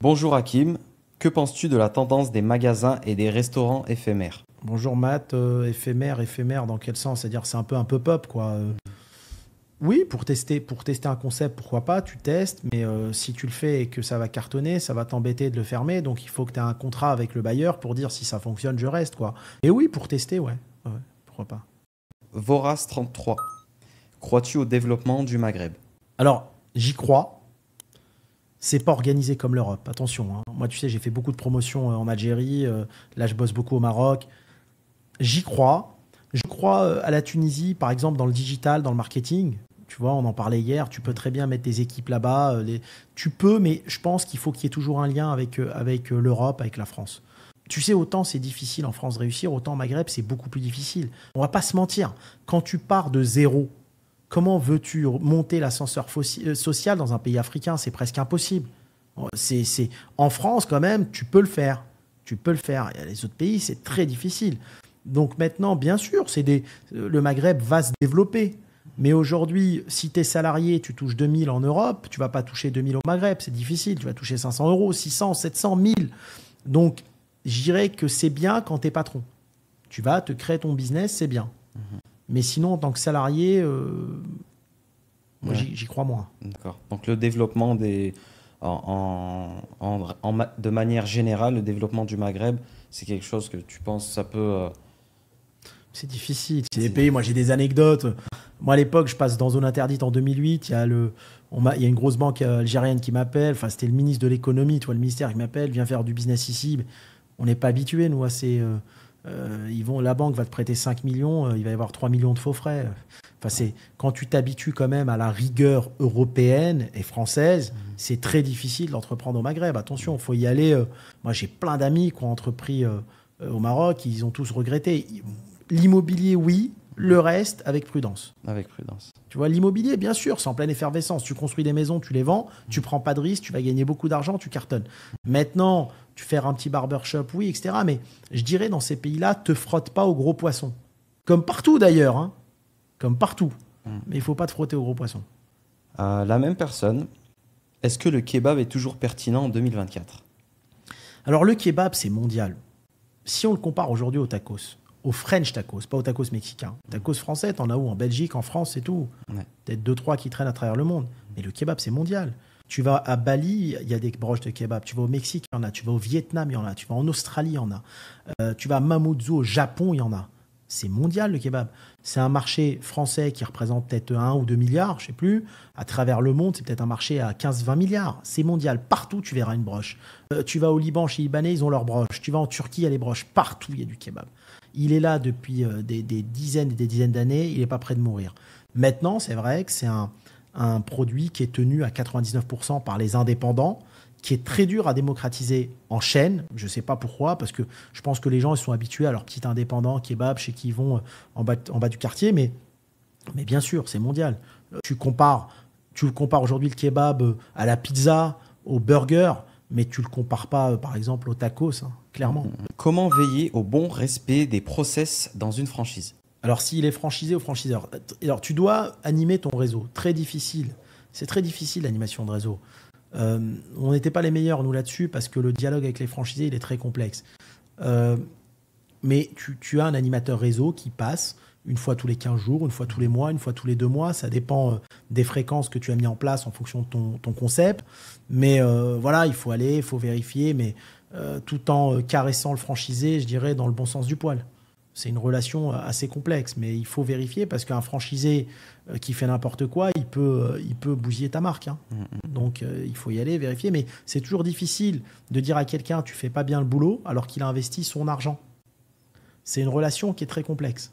Bonjour Hakim, que penses-tu de la tendance des magasins et des restaurants éphémères? Bonjour Matt, éphémère dans quel sens? C'est-à-dire c'est un peu un pop-up quoi. Oui, pour tester un concept, pourquoi pas, tu testes, mais si tu le fais et que ça va cartonner, ça va t'embêter de le fermer, donc il faut que tu aies un contrat avec le bailleur pour dire si ça fonctionne, je reste quoi. Et oui, pour tester, ouais, ouais, pourquoi pas. Voras33, crois-tu au développement du Maghreb? Alors, j'y crois, c'est pas organisé comme l'Europe, attention, hein. Moi tu sais, j'ai fait beaucoup de promotions en Algérie, là je bosse beaucoup au Maroc, j'y crois. Je crois à la Tunisie, par exemple, dans le digital, dans le marketing. Tu vois, on en parlait hier. Tu peux très bien mettre des équipes là-bas. Tu peux, mais je pense qu'il faut qu'il y ait toujours un lien avec l'Europe, avec la France. Tu sais, autant c'est difficile en France de réussir, autant au Maghreb, c'est beaucoup plus difficile. On va pas se mentir. Quand tu pars de zéro, comment veux-tu monter l'ascenseur social dans un pays africain? C'est presque impossible. En France, quand même, tu peux le faire. Tu peux le faire. Et les autres pays, c'est très difficile. Donc maintenant, bien sûr, le Maghreb va se développer. Mais aujourd'hui, si tu es salarié, tu touches 2000 en Europe, tu vas pas toucher 2000 au Maghreb, c'est difficile. Tu vas toucher 500 euros, 600, 700, 1000. Donc, je dirais que c'est bien quand tu es patron. Tu vas te créer ton business, c'est bien. Mais sinon, en tant que salarié, moi, Ouais, j'y crois moins. d'accord. Donc le développement de manière générale, le développement du Maghreb, c'est quelque chose que tu penses ça peut... C'est difficile. C'est des pays, moi j'ai des anecdotes. Moi à l'époque, je passe dans zone interdite en 2008. Il y a une grosse banque algérienne qui m'appelle. Enfin, c'était le ministre de l'économie, toi, le ministère qui m'appelle, viens faire du business ici. On n'est pas habitué, nous, à la banque va te prêter 5 millions, il va y avoir 3 millions de faux frais. Enfin, quand tu t'habitues quand même à la rigueur européenne et française, c'est très difficile d'entreprendre au Maghreb. Attention, il faut y aller. Moi, j'ai plein d'amis qui ont entrepris au Maroc, ils ont tous regretté. L'immobilier, oui. Le reste, avec prudence. Avec prudence. Tu vois, l'immobilier, bien sûr, c'est en pleine effervescence. Tu construis des maisons, tu les vends, tu prends pas de risque, tu vas gagner beaucoup d'argent, tu cartonnes. Maintenant, tu fais un petit barbershop, oui, etc. Mais je dirais, dans ces pays-là, te frotte pas aux gros poissons. Comme partout d'ailleurs, hein. Comme partout. Mais il faut pas te frotter aux gros poissons. La même personne, est-ce que le kebab est toujours pertinent en 2024? Alors, le kebab, c'est mondial. Si on le compare aujourd'hui au tacos, au French tacos, pas au tacos mexicain. Tacos français, t'en as où? En Belgique, en France, c'est tout. Ouais. Peut-être 2-3 qui traînent à travers le monde. Mais le kebab, c'est mondial. Tu vas à Bali, il y a des broches de kebab. Tu vas au Mexique, il y en a. Tu vas au Vietnam, il y en a. Tu vas en Australie, il y en a. Tu vas à Mamoudzou, au Japon, il y en a. C'est mondial, le kebab. C'est un marché français qui représente peut-être 1 ou 2 milliards, je sais plus. À travers le monde, c'est peut-être un marché à 15-20 milliards. C'est mondial. Partout, tu verras une broche. Tu vas au Liban, chez les Libanais, ils ont leurs broches. Tu vas en Turquie, il y a les broches. Partout, il y a du kebab. Il est là depuis des dizaines et des dizaines d'années. Il n'est pas prêt de mourir. Maintenant, c'est vrai que c'est un produit qui est tenu à 99% par les indépendants, qui est très dur à démocratiser en chaîne. Je ne sais pas pourquoi, parce que je pense que les gens ils sont habitués à leur petit indépendant kebab chez qui ils vont en bas du quartier. Mais bien sûr, c'est mondial. Tu compares aujourd'hui le kebab à la pizza, au burger, mais tu ne le compares pas, par exemple, au tacos, hein, clairement. Comment veiller au bon respect des process dans une franchise? Alors, s'il est franchisé ou franchiseur, alors tu dois animer ton réseau. Très difficile. C'est très difficile l'animation de réseau. On n'était pas les meilleurs, nous, là-dessus, parce que le dialogue avec les franchisés, il est très complexe. Mais tu as un animateur réseau qui passe une fois tous les 15 jours, une fois tous les mois, une fois tous les 2 mois. Ça dépend des fréquences que tu as mis en place en fonction de ton concept. Mais voilà, il faut aller, il faut vérifier, mais tout en caressant le franchisé, je dirais, dans le bon sens du poil. C'est une relation assez complexe, mais il faut vérifier parce qu'un franchisé qui fait n'importe quoi, il peut bousiller ta marque, hein. Donc il faut y aller, vérifier. Mais c'est toujours difficile de dire à quelqu'un tu fais pas bien le boulot alors qu'il a investi son argent. C'est une relation qui est très complexe.